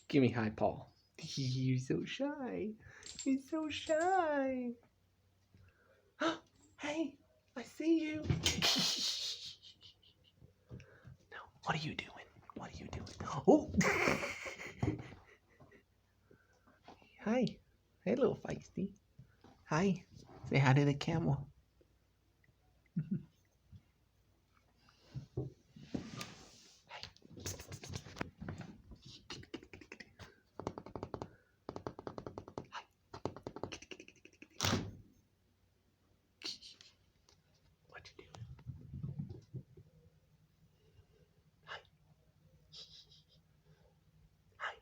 Give me high paw. You're so shy. You're so shy. Hey, I see you. No, what are you doing? What are you doing? Oh! Hi. Hey, little feisty. Hi. Say hi to the camel. What you doing? Hi. Hi.